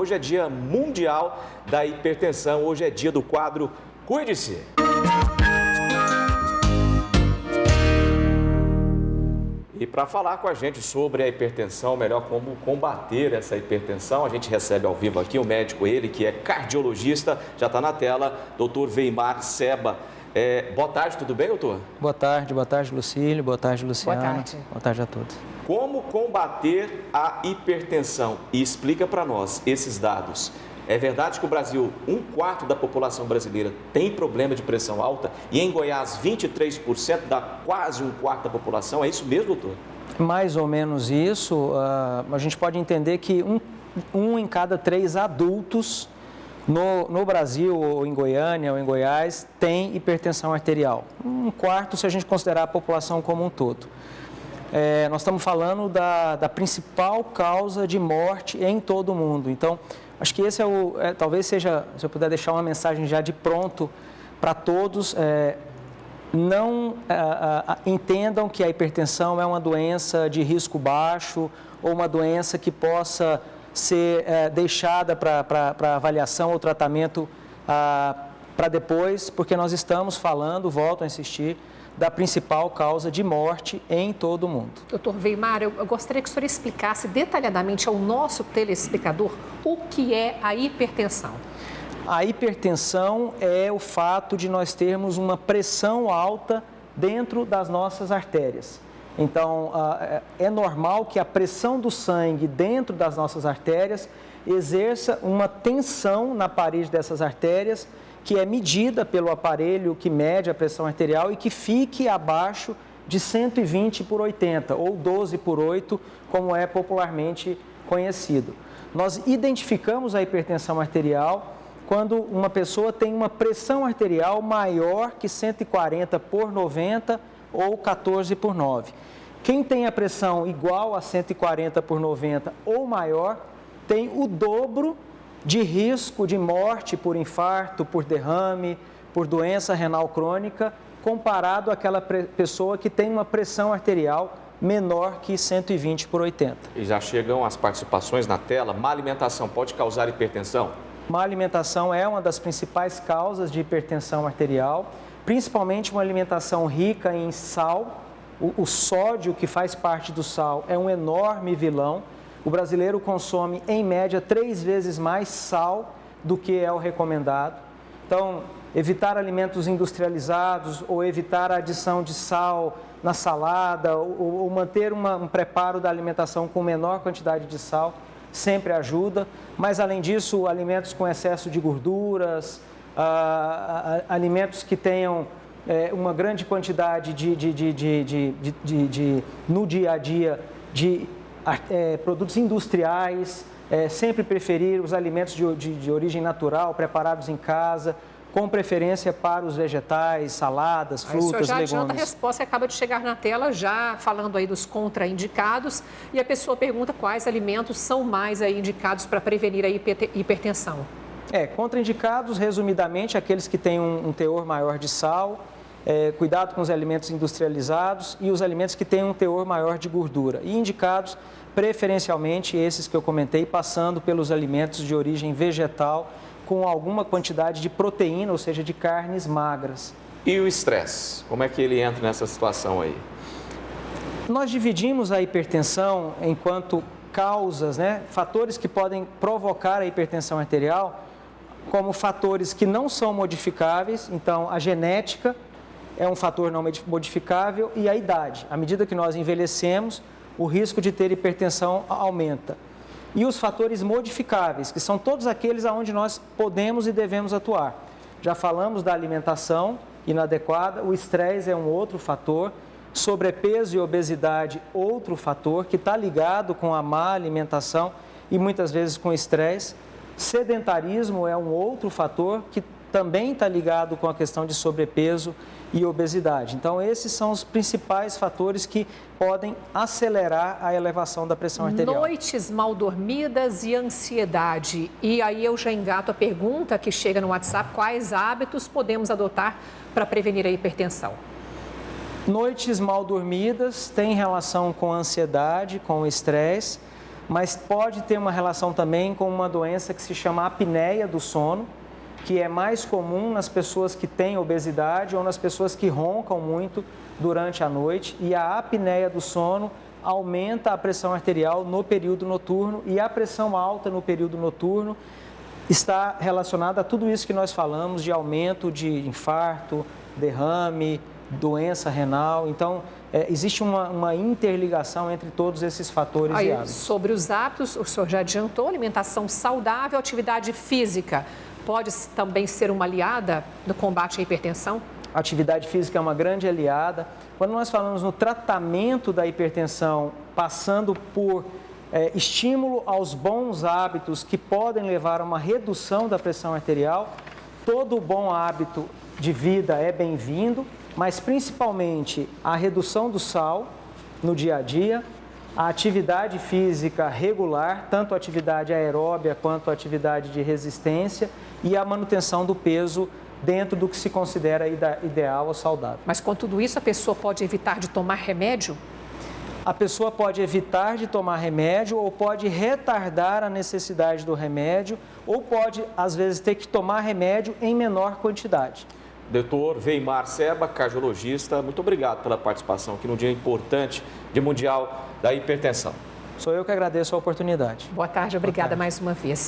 Hoje é Dia Mundial da Hipertensão, hoje é dia do quadro Cuide-se. E para falar com a gente sobre a hipertensão, melhor como combater essa hipertensão, a gente recebe ao vivo aqui o médico, ele que é cardiologista, já está na tela, doutor Weimar Seba. Boa tarde, tudo bem, doutor? Boa tarde, Lucílio, boa tarde, Luciana. Boa tarde a todos. Como combater a hipertensão? E explica para nós esses dados. É verdade que o Brasil, 1/4 da população brasileira tem problema de pressão alta e em Goiás 23% dá quase 1/4 da população, é isso mesmo, doutor? Mais ou menos isso. A gente pode entender que um em cada 3 adultos no Brasil, ou em Goiânia, ou em Goiás, tem hipertensão arterial. 1/4 se a gente considerar a população como um todo. Nós estamos falando da principal causa de morte em todo o mundo. Então, acho que esse talvez seja, se eu puder deixar uma mensagem já de pronto para todos, não entendam que a hipertensão é uma doença de risco baixo ou uma doença que possa ser deixada para avaliação ou tratamento para depois, porque nós estamos falando, volto a insistir, da principal causa de morte em todo o mundo. Doutor Weimar, eu gostaria que o senhor explicasse detalhadamente ao nosso telespectador o que é a hipertensão. A hipertensão é o fato de nós termos uma pressão alta dentro das nossas artérias. Então, é normal que a pressão do sangue dentro das nossas artérias exerça uma tensão na parede dessas artérias, que é medida pelo aparelho que mede a pressão arterial e que fique abaixo de 120/80 ou 12/8, como é popularmente conhecido. Nós identificamos a hipertensão arterial quando uma pessoa tem uma pressão arterial maior que 140/90 ou 14/9. Quem tem a pressão igual a 140/90 ou maior tem o dobro de risco de morte por infarto, por derrame, por doença renal crônica, comparado àquela pessoa que tem uma pressão arterial menor que 120/80. E já chegam as participações na tela. Má alimentação pode causar hipertensão? Má alimentação é uma das principais causas de hipertensão arterial, principalmente uma alimentação rica em sal. O sódio, que faz parte do sal, é um enorme vilão. O brasileiro consome, em média, 3 vezes mais sal do que é o recomendado. Então, evitar alimentos industrializados ou evitar a adição de sal na salada ou manter um preparo da alimentação com menor quantidade de sal sempre ajuda. Mas, além disso, alimentos com excesso de gorduras, alimentos que tenham uma grande quantidade no dia a dia de produtos industriais, sempre preferir os alimentos de origem natural, preparados em casa, com preferência para os vegetais, saladas, frutas, legumes. O senhor já adianta a resposta que acaba de chegar na tela, já falando aí dos contraindicados, e a pessoa pergunta quais alimentos são mais aí indicados para prevenir a hipertensão. Contraindicados, resumidamente, aqueles que têm um teor maior de sal, cuidado com os alimentos industrializados e os alimentos que têm um teor maior de gordura. E indicados, preferencialmente, esses que eu comentei, passando pelos alimentos de origem vegetal, com alguma quantidade de proteína, ou seja, de carnes magras. E o estresse? Como é que ele entra nessa situação aí? Nós dividimos a hipertensão enquanto causas, fatores que podem provocar a hipertensão arterial, como fatores que não são modificáveis. Então, a genética é um fator não modificável e a idade. À medida que nós envelhecemos, o risco de ter hipertensão aumenta. E os fatores modificáveis, que são todos aqueles onde nós podemos e devemos atuar. Já falamos da alimentação inadequada, o estresse é um outro fator, sobrepeso e obesidade, outro fator que está ligado com a má alimentação e muitas vezes com estresse. Sedentarismo é um outro fator que também está ligado com a questão de sobrepeso e obesidade. Então, esses são os principais fatores que podem acelerar a elevação da pressão arterial. Noites mal dormidas e ansiedade. E aí eu já engato a pergunta que chega no WhatsApp: quais hábitos podemos adotar para prevenir a hipertensão? Noites mal dormidas têm relação com a ansiedade, com o estresse. mas pode ter uma relação também com uma doença que se chama apneia do sono, que é mais comum nas pessoas que têm obesidade ou nas pessoas que roncam muito durante a noite. E a apneia do sono aumenta a pressão arterial no período noturno, e a pressão alta no período noturno está relacionada a tudo isso que nós falamos de aumento de infarto, derrame, doença renal. Então, existe uma interligação entre todos esses fatores e hábitos. Sobre os hábitos, o senhor já adiantou, alimentação saudável, atividade física. Pode também ser uma aliada no combate à hipertensão? A atividade física é uma grande aliada. Quando nós falamos no tratamento da hipertensão, passando por estímulo aos bons hábitos que podem levar a uma redução da pressão arterial, todo bom hábito de vida é bem-vindo, mas principalmente a redução do sal no dia a dia, a atividade física regular, tanto a atividade aeróbia quanto a atividade de resistência, e a manutenção do peso dentro do que se considera ideal ou saudável. Mas com tudo isso, a pessoa pode evitar de tomar remédio? A pessoa pode evitar de tomar remédio ou pode retardar a necessidade do remédio ou pode, às vezes, ter que tomar remédio em menor quantidade. Doutor Weimar Seba, cardiologista, muito obrigado pela participação aqui no dia importante de Mundial da Hipertensão. Sou eu que agradeço a oportunidade. Boa tarde, obrigada mais uma vez.